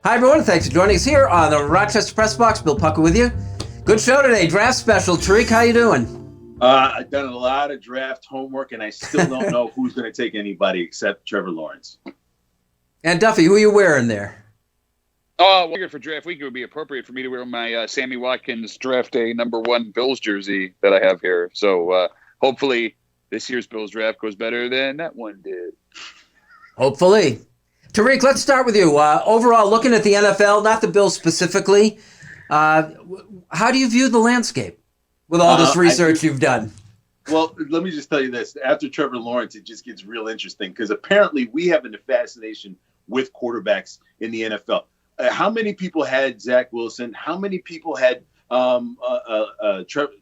Hi, everyone. Thanks for joining us here on the Rochester Press Box. Bill Pucker with you. Good show today. Draft special. Tariq, how you doing? I've done a lot of draft homework, and I still don't know who's going to take anybody except Trevor Lawrence. And Duffy, who are you wearing there? Oh, well, for draft week, it would be appropriate for me to wear my Sammy Watkins draft day #1 Bills jersey that I have here. So hopefully this year's Bills draft goes better than that one did. Hopefully. Tariq, let's start with you. Overall, looking at the NFL, not the Bills specifically, how do you view the landscape with all this research you've done? Well, let me just tell you this. After Trevor Lawrence, it just gets real interesting because apparently we have a fascination with quarterbacks in the NFL. How many people had Zach Wilson? How many people had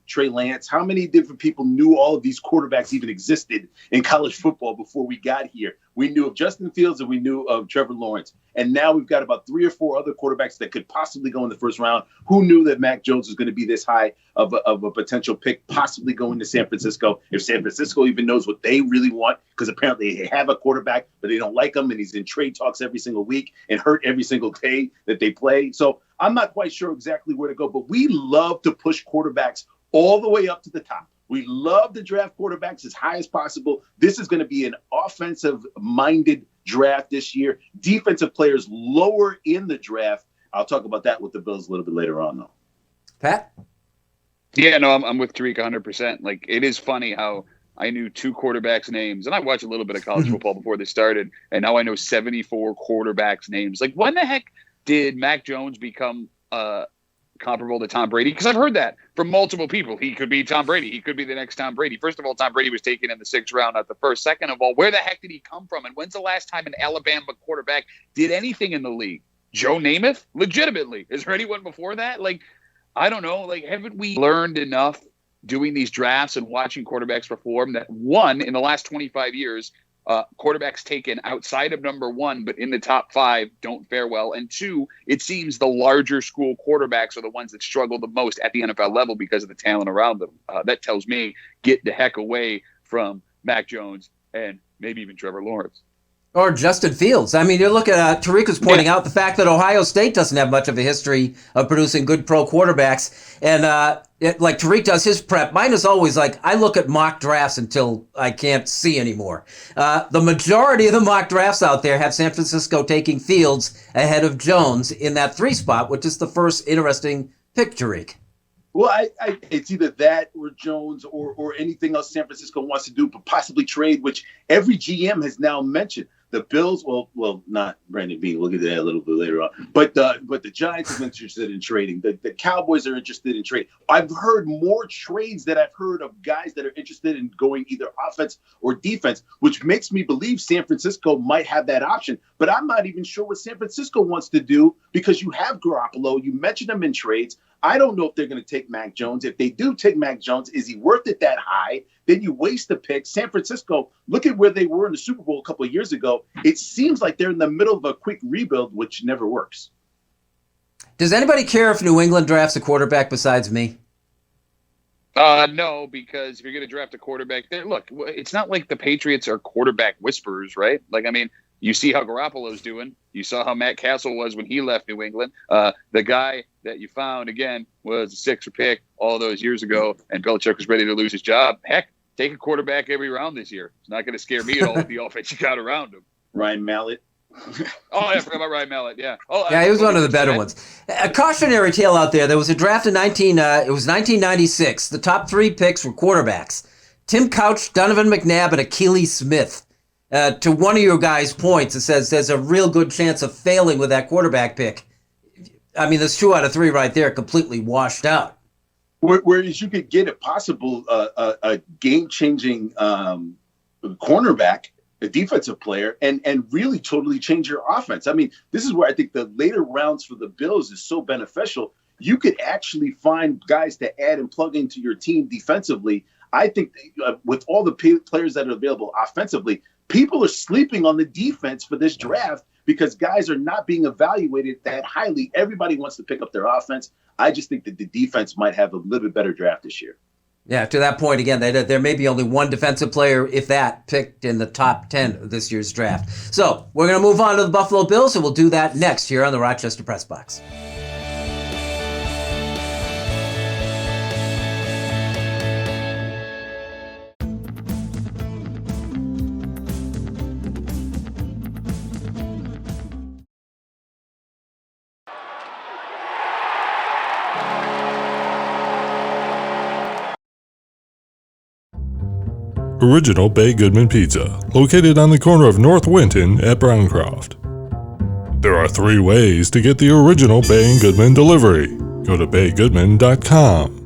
Trey Lance? How many different people knew all of these quarterbacks even existed in college football before we got here? We knew of Justin Fields and we knew of Trevor Lawrence. And now we've got about 3 or 4 other quarterbacks that could possibly go in the first round. Who knew that Mac Jones was going to be this high of a potential pick, possibly going to San Francisco? If San Francisco even knows what they really want, because apparently they have a quarterback, but they don't like him, and he's in trade talks every single week and hurt every single day that they play. So I'm not quite sure exactly where to go, but we love to push quarterbacks all the way up to the top. We love to draft quarterbacks as high as possible. This is going to be an offensive-minded draft this year. Defensive players lower in the draft. I'll talk about that with the Bills a little bit later on, though. Pat? Yeah, no, I'm with Tariq 100%. Like, it is funny how I knew 2 quarterbacks' names, and I watched a little bit of college football before they started, and now I know 74 quarterbacks' names. Like, when the heck did Mac Jones become comparable to Tom Brady? Because I've heard that from multiple people. He could be Tom Brady. He could be the next Tom Brady. First of all, Tom Brady was taken in the 6th round, not the first. Second of all, where the heck did he come from? And when's the last time an Alabama quarterback did anything in the league? Joe Namath? Legitimately. Is there anyone before that? Like, I don't know. Like, haven't we learned enough doing these drafts and watching quarterbacks perform that, one, in the last 25 years, quarterbacks taken outside of #1 but in the top 5 don't fare well, and 2, it seems the larger school quarterbacks are the ones that struggle the most at the NFL level because of the talent around them. That tells me get the heck away from Mac Jones and maybe even Trevor Lawrence. Or Justin Fields. I mean, you look at Tariq was pointing out the fact that Ohio State doesn't have much of a history of producing good pro quarterbacks. And like Tariq does his prep, mine is always like, I look at mock drafts until I can't see anymore. The majority of the mock drafts out there have San Francisco taking Fields ahead of Jones in that 3 spot, which is the first interesting pick, Tariq. Well, it's either that or Jones or anything else San Francisco wants to do, but possibly trade, which every GM has now mentioned. The Bills, well, not Brandon Beane. We'll get to that a little bit later on. But the Giants are interested in trading. The Cowboys are interested in trade. I've heard more trades that I've heard of guys that are interested in going either offense or defense, which makes me believe San Francisco might have that option. But I'm not even sure what San Francisco wants to do because you have Garoppolo. You mentioned him in trades. I don't know if they're going to take Mac Jones. If they do take Mac Jones, is he worth it that high? Then you waste the pick. San Francisco, look at where they were in the Super Bowl a couple of years ago. It seems like they're in the middle of a quick rebuild, which never works. Does anybody care if New England drafts a quarterback besides me? No, because if you're going to draft a quarterback there, look, it's not like the Patriots are quarterback whisperers, right? Like, I mean, you see how Garoppolo's doing. You saw how Matt Castle was when he left New England. The guy that you found, again, was a 6th pick all those years ago, and Belichick was ready to lose his job. Heck, take a quarterback every round this year. It's not going to scare me at all with the offense you got around him. Ryan Mallett. Oh, yeah, I forgot about Ryan Mallett, yeah. Yeah, he was one of the better ones. A cautionary tale out there. There was a draft in 1996. The top 3 picks were quarterbacks. Tim Couch, Donovan McNabb, and Akili Smith. To one of your guys' points, it says there's a real good chance of failing with that quarterback pick. I mean, there's 2 out of 3 right there completely washed out. Whereas you could get a possible a game-changing cornerback, a defensive player, and really totally change your offense. I mean, this is where I think the later rounds for the Bills is so beneficial. You could actually find guys to add and plug into your team defensively. I think with all the players that are available offensively, people are sleeping on the defense for this draft because guys are not being evaluated that highly. Everybody wants to pick up their offense. I just think that the defense might have a little bit better draft this year. Yeah, to that point, again, there may be only one defensive player, if that, picked in the top 10 of this year's draft. So we're going to move on to the Buffalo Bills, and we'll do that next here on the Rochester Press Box. Original Bay Goodman Pizza, located on the corner of North Winton at Browncroft. There are 3 ways to get the original Bay and Goodman delivery. Go to baygoodman.com.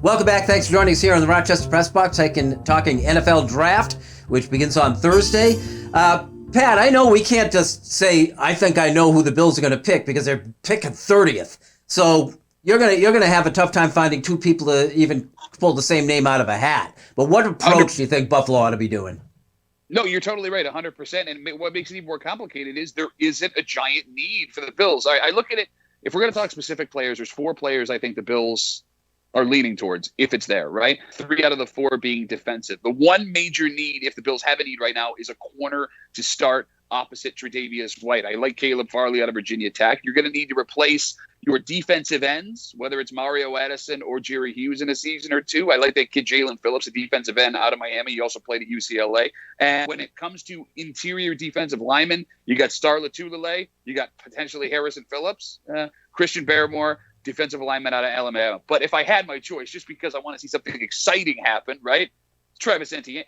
Welcome back. Thanks for joining us here on the Rochester Press Box, talking NFL Draft, which begins on Thursday. Pat, I know we can't just say, I think I know who the Bills are going to pick, because they're picking 30th. So you're gonna have a tough time finding 2 people to even pull the same name out of a hat. But what approach do you think Buffalo ought to be doing? No, you're totally right, 100%. And what makes it even more complicated is there isn't a giant need for the Bills. I look at it, if we're going to talk specific players, there's 4 players I think the Bills are leaning towards, if it's there, right? 3 out of the 4 being defensive. The one major need, if the Bills have a need right now, is a corner to start opposite Tre'Davious White. I like Caleb Farley out of Virginia Tech. You're going to need to replace your defensive ends, whether it's Mario Addison or Jerry Hughes in a season or 2. I like that kid Jalen Phillips, a defensive end out of Miami. He also played at UCLA. And when it comes to interior defensive linemen, you got Star Latulele, you got potentially Harrison Phillips, Christian Barrymore, defensive lineman out of Alabama. But if I had my choice, just because I want to see something exciting happen, right? Travis Etienne,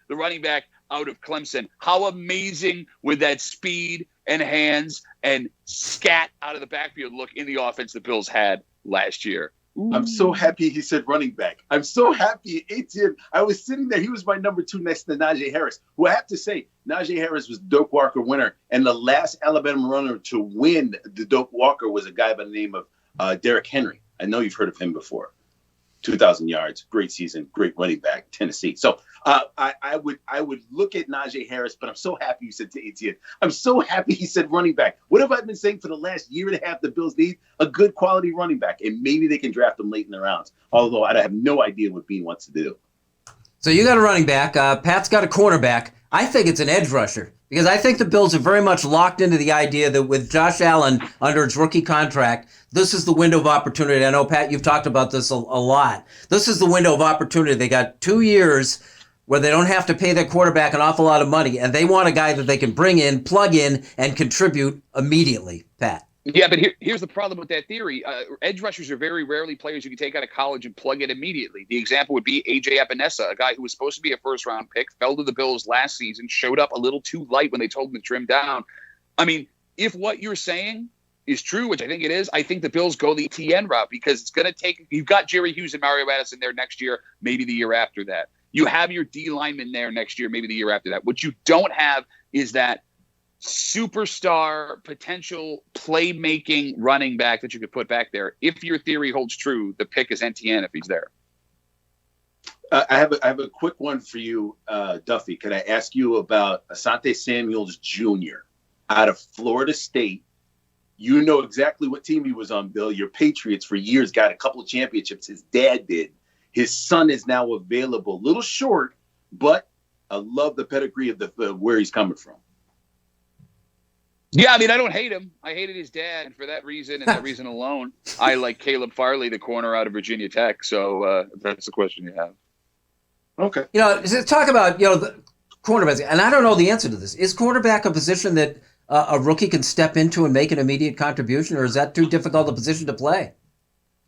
the running back out of Clemson. How amazing would that speed and hands and scat out of the backfield look in the offense the Bills had last year? Ooh. I'm so happy he said running back. I'm so happy Etienne. I was sitting there. He was my number 2 next to Najee Harris, who I have to say, Najee Harris was Doak Walker winner. And the last Alabama runner to win the Doak Walker was a guy by the name of Derrick Henry. I know you've heard of him before. 2,000 yards, great season, great running back, Tennessee. So I would look at Najee Harris, but I'm so happy you said to Etienne. I'm so happy he said running back. What have I been saying for the last year and a half? The Bills need a good quality running back, and maybe they can draft him late in the rounds. Although I have no idea what Bean wants to do. So you got a running back. Pat's got a cornerback. I think it's an edge rusher, because I think the Bills are very much locked into the idea that with Josh Allen under his rookie contract, this is the window of opportunity. I know, Pat, you've talked about this a lot. This is the window of opportunity. They got 2 years where they don't have to pay their quarterback an awful lot of money, and they want a guy that they can bring in, plug in, and contribute immediately, Pat. Yeah, but here's the problem with that theory. Edge rushers are very rarely players you can take out of college and plug in immediately. The example would be A.J. Epinesa, a guy who was supposed to be a first-round pick, fell to the Bills last season, showed up a little too light when they told him to trim down. I mean, if what you're saying is true, which I think it is, I think the Bills go the TN route, because it's going to take – you've got Jerry Hughes and Mario Addison there next year, maybe the year after that. You have your D lineman there next year, maybe the year after that. What you don't have is that superstar potential playmaking running back that you could put back there. If your theory holds true, the pick is NTN if he's there. I have a quick one for you, Duffy. Could I ask you about Asante Samuels Jr. out of Florida State? You know exactly what team he was on, Bill. Your Patriots for years got a couple of championships. His dad did. His son is now available. A little short, but I love the pedigree of where he's coming from. Yeah, I mean, I don't hate him. I hated his dad, and for that reason and that reason alone, I like Caleb Farley, the corner out of Virginia Tech. So if that's the question you have. Okay. You know, talk about, the cornerbacks, and I don't know the answer to this. Is quarterback a position that a rookie can step into and make an immediate contribution, or is that too difficult a position to play?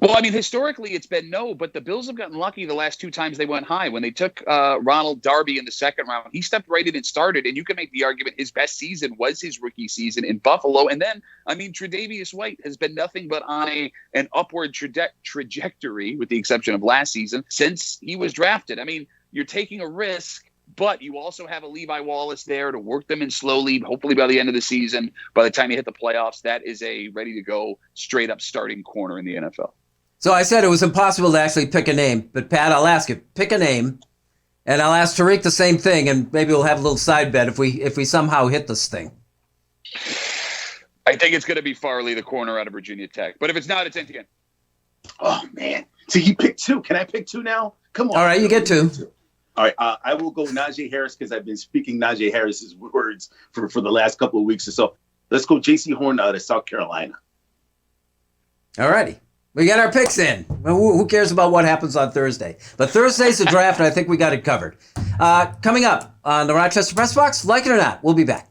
Well, I mean, historically, it's been no, but the Bills have gotten lucky the last 2 times they went high. When they took Ronald Darby in the second round, he stepped right in and started, and you can make the argument his best season was his rookie season in Buffalo. And then, I mean, Tre'Davious White has been nothing but on an upward trajectory, with the exception of last season, since he was drafted. I mean, you're taking a risk, but you also have a Levi Wallace there to work them in slowly. Hopefully by the end of the season, by the time you hit the playoffs, that is a ready-to-go, straight-up starting corner in the NFL. So I said it was impossible to actually pick a name, but Pat, I'll ask you, pick a name, and I'll ask Tariq the same thing, and maybe we'll have a little side bet if we somehow hit this thing. I think it's going to be Farley, the corner out of Virginia Tech. But if it's not, it's Etienne. Oh, man. So you picked two. Can I pick two now? Come on. All right, you get two. All right, I will go Najee Harris because I've been speaking Najee Harris's words for the last couple of weeks or so. Let's go J.C. Horn out of South Carolina. All righty. We got our picks in. Well, who cares about what happens on Thursday? But Thursday's the draft, and I think we got it covered. Coming up on the Rochester Press Box, like it or not, we'll be back.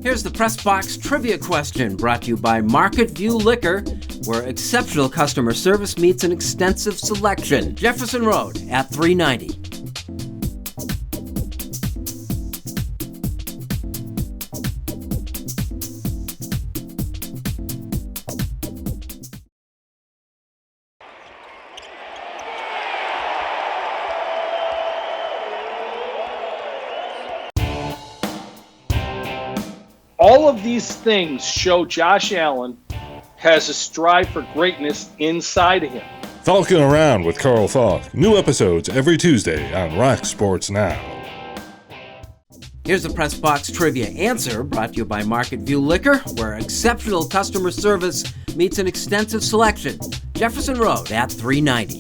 Here's the Press Box trivia question brought to you by Market View Liquor, where exceptional customer service meets an extensive selection. Jefferson Road at 390. All of these things show Josh Allen has a strive for greatness inside of him. Falcon Around with Carl Falk. New episodes every Tuesday on Rock Sports Now. Here's the Press Box trivia answer brought to you by Market View Liquor, where exceptional customer service meets an extensive selection. Jefferson Road at 390.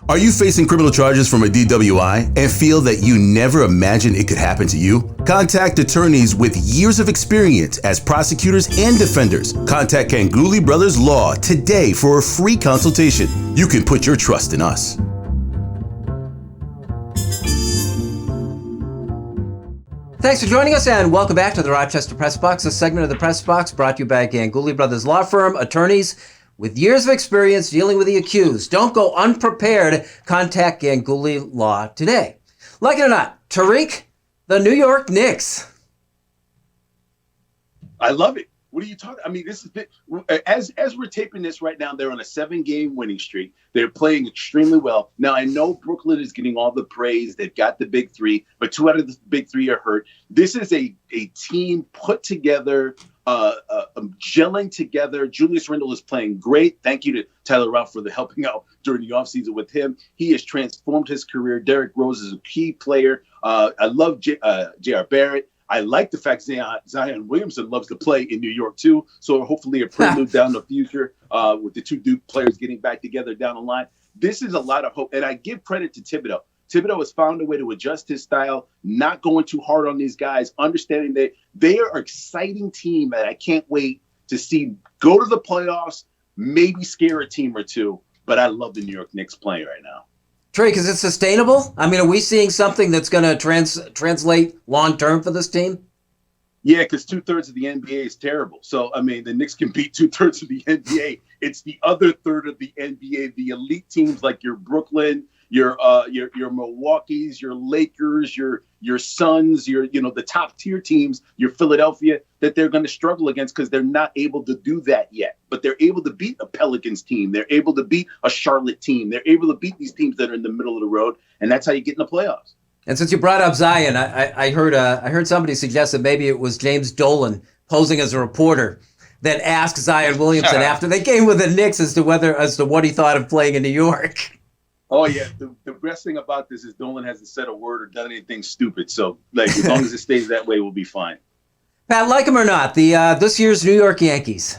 Are you facing criminal charges from a DWI and feel that you never imagined it could happen to you? Contact attorneys with years of experience as prosecutors and defenders. Contact Ganguly Brothers Law today for a free consultation. You can put your trust in us. Thanks for joining us, and welcome back to the Rochester Press Box, a segment of the Press Box brought to you by Ganguly Brothers Law Firm, attorneys with years of experience dealing with the accused. Don't go unprepared. Contact Ganguly Law today. Like it or not, Tariq, the New York Knicks. I love it. What are you talking? I mean, this is as we're taping this right now. They're on a 7-game winning streak. They're playing extremely well. Now I know Brooklyn is getting all the praise. They've got the big three, but 2 out of the big 3 are hurt. This is a team put together, gelling together. Julius Randle is playing great. Thank you to Tyler Ralph for the helping out during the offseason with him. He has transformed his career. Derrick Rose is a key player. I love J.R. Barrett. I like the fact Zion Williamson loves to play in New York, too. So hopefully a prelude down the future with the 2 Duke players getting back together down the line. This is a lot of hope. And I give credit to Thibodeau. Thibodeau has found a way to adjust his style, not going too hard on these guys, understanding that they are an exciting team that I can't wait to see go to the playoffs, maybe scare a team or two. But I love the New York Knicks playing right now. Drake, is it sustainable? I mean, are we seeing something that's going to translate long-term for this team? Yeah, because 2/3 of the NBA is terrible. So, I mean, the Knicks can beat 2/3 of the NBA. It's the other third of the NBA, the elite teams like your Brooklyn, your Milwaukee's, your Lakers, your Suns, the top tier teams, your Philadelphia, that they're going to struggle against because they're not able to do that yet. But they're able to beat a Pelicans team. They're able to beat a Charlotte team. They're able to beat these teams that are in the middle of the road, and that's how you get in the playoffs. And since you brought up Zion, I heard somebody suggest that maybe it was James Dolan posing as a reporter that asked Zion Williamson after they came with the Knicks as to what he thought of playing in New York. Oh, yeah. The best thing about this is Dolan hasn't said a word or done anything stupid. So, as long as it stays that way, we'll be fine. Pat, like him or not, this year's New York Yankees.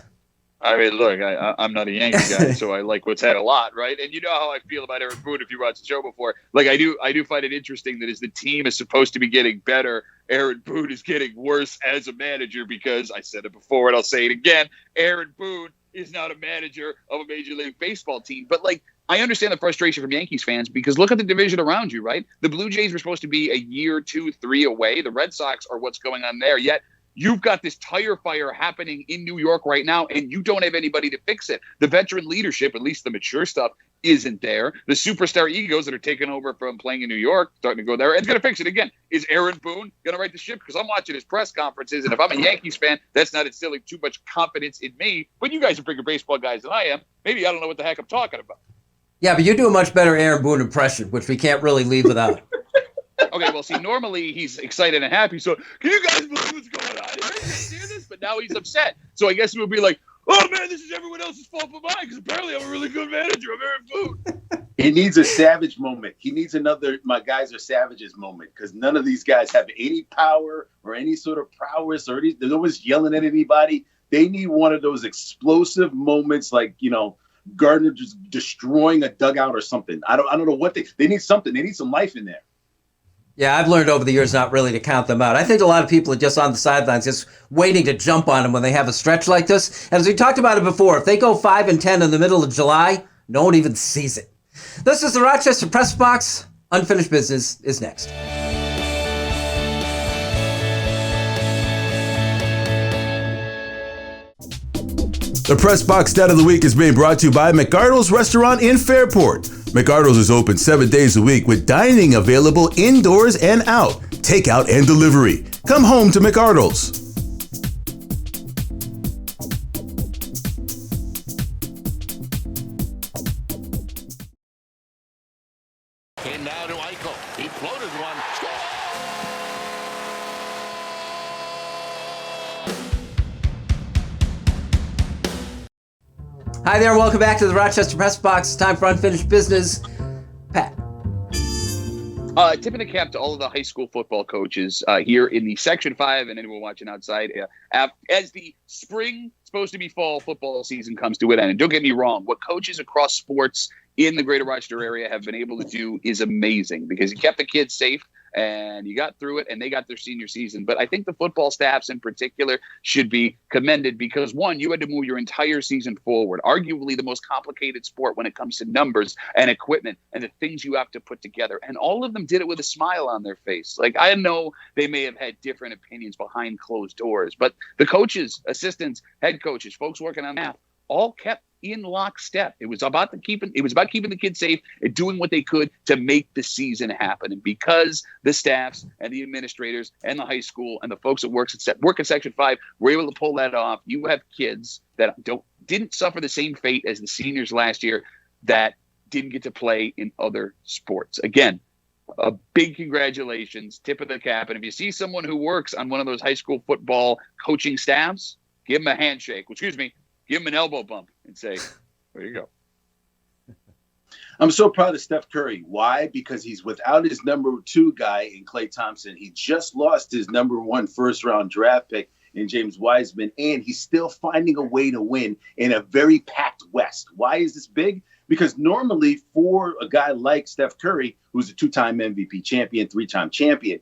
I mean, look, I'm not a Yankee guy, so I like what's had a lot, right? And you know how I feel about Aaron Boone if you watched the show before. Like, I do find it interesting that as the team is supposed to be getting better, Aaron Boone is getting worse as a manager because I said it before and I'll say it again. Aaron Boone is not a manager of a Major League Baseball team. But, I understand the frustration from Yankees fans because look at the division around you, right? The Blue Jays were supposed to be a year, 2, 3 away. The Red Sox are what's going on there. Yet you've got this tire fire happening in New York right now, and you don't have anybody to fix it. The veteran leadership, at least the mature stuff, isn't there. The superstar egos that are taking over from playing in New York, starting to go there, and it's going to fix it again. Is Aaron Boone going to right the ship? Because I'm watching his press conferences, and if I'm a Yankees fan, that's not instilling too much confidence in me. But you guys are bigger baseball guys than I am. Maybe I don't know what the heck I'm talking about. Yeah, but you do a much better Aaron Boone impression, which we can't really leave without. Okay, well, see, normally he's excited and happy. So, can you guys believe what's going on? You guys hear this? But now he's upset. So I guess it would be like, oh man, this is everyone else's fault but mine because apparently I'm a really good manager. I'm very food. He needs a savage moment. He needs another "my guys are savages" moment because none of these guys have any power or any sort of prowess or no one's yelling at anybody. They need one of those explosive moments, like Gardner just destroying a dugout or something. I don't know what they need something. They need some life in there. Yeah, I've learned over the years not really to count them out. I think a lot of people are just on the sidelines, just waiting to jump on them when they have a stretch like this. And as we talked about it before, if they go 5-10 in the middle of July, no one even sees it. This is the Rochester Press Box. Unfinished business is next. The Press Box Stat of the Week is being brought to you by McArdle's Restaurant in Fairport. McArdle's is open 7 days a week with dining available indoors and out, takeout and delivery. Come home to McArdle's. And now to Eichel. He floated one. Score! Hi there, welcome back to the Rochester Press Box. Time for Unfinished Business. Pat. Tip of the cap to all of the high school football coaches here in the Section 5 and anyone watching outside. As the spring, supposed to be fall football season comes to an end. And don't get me wrong, what coaches across sports in the greater Rochester area have been able to do is amazing because you kept the kids safe and you got through it and they got their senior season. But I think the football staffs in particular should be commended because, one, you had to move your entire season forward, arguably the most complicated sport when it comes to numbers and equipment and the things you have to put together. And all of them did it with a smile on their face. Like, I know they may have had different opinions behind closed doors, but the coaches, assistants, head coaches, folks working on math, all kept in lockstep. It was about keeping the kids safe and doing what they could to make the season happen. And because the staffs and the administrators and the high school and the folks that work at Section 5 were able to pull that off, you have kids that didn't suffer the same fate as the seniors last year that didn't get to play in other sports. Again, a big congratulations, tip of the cap. And if you see someone who works on one of those high school football coaching staffs, give them a handshake. Give him an elbow bump and say, there you go. I'm so proud of Steph Curry. Why? Because he's without his number 2 guy in Klay Thompson. He just lost his number 1 first-round draft pick in James Wiseman, and he's still finding a way to win in a very packed West. Why is this big? Because normally for a guy like Steph Curry, who's a 2-time MVP champion, 3-time champion,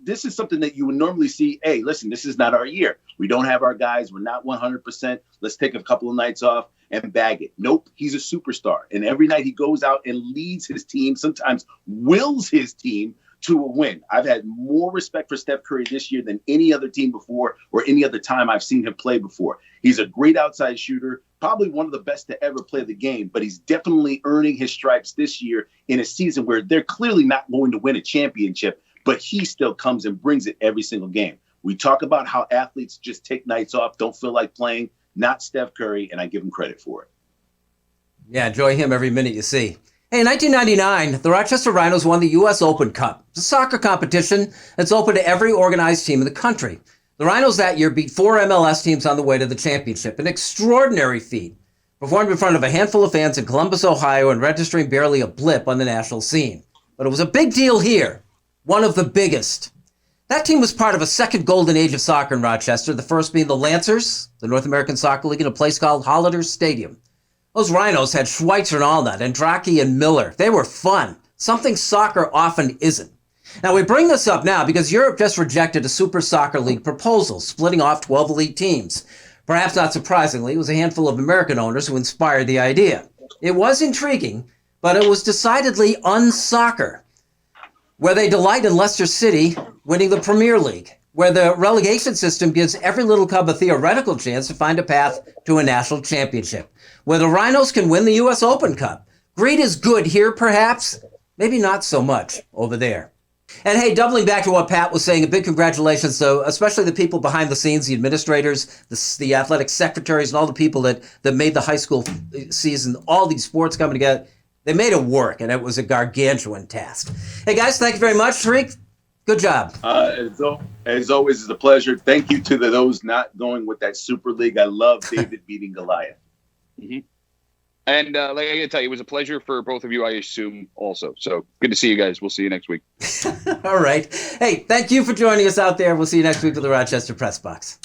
this is something that you would normally see. Hey, listen, this is not our year. We don't have our guys. We're not 100%. Let's take a couple of nights off and bag it. Nope, he's a superstar. And every night he goes out and leads his team, sometimes wills his team to a win. I've had more respect for Steph Curry this year than any other team before or any other time I've seen him play before. He's a great outside shooter, probably one of the best to ever play the game, but he's definitely earning his stripes this year in a season where they're clearly not going to win a championship, but he still comes and brings it every single game. We talk about how athletes just take nights off, don't feel like playing. Not Steph Curry, and I give him credit for it. Yeah, enjoy him every minute you see. Hey, in 1999, the Rochester Rhinos won the U.S. Open Cup. It's a soccer competition that's open to every organized team in the country. The Rhinos that year beat 4 MLS teams on the way to the championship, an extraordinary feat. Performed in front of a handful of fans in Columbus, Ohio, and registering barely a blip on the national scene. But it was a big deal here. One of the biggest. That team was part of a second golden age of soccer in Rochester, the first being the Lancers, the North American Soccer League, in a place called Holliday Stadium. Those Rhinos had Schweitzer and Allnut, Andraki and Miller. They were fun, something soccer often isn't. Now, we bring this up now because Europe just rejected a Super Soccer League proposal, splitting off 12 elite teams. Perhaps not surprisingly, it was a handful of American owners who inspired the idea. It was intriguing, but it was decidedly un-soccer. Where they delight in Leicester City winning the Premier League, where the relegation system gives every little club a theoretical chance to find a path to a national championship, where the Rhinos can win the U.S. Open Cup. Greed is good here, perhaps, maybe not so much over there. And hey, doubling back to what Pat was saying, a big congratulations to especially the people behind the scenes, the administrators, the athletic secretaries, and all the people that made the high school season, all these sports coming together. They made it work, and it was a gargantuan task. Hey, guys, thank you very much. Tariq, good job. As always, it's a pleasure. Thank you to those not going with that Super League. I love David beating Goliath. Mm-hmm. And like I gotta tell you, it was a pleasure for both of you, I assume, also. So good to see you guys. We'll see you next week. All right. Hey, thank you for joining us out there. We'll see you next week with the Rochester Press Box.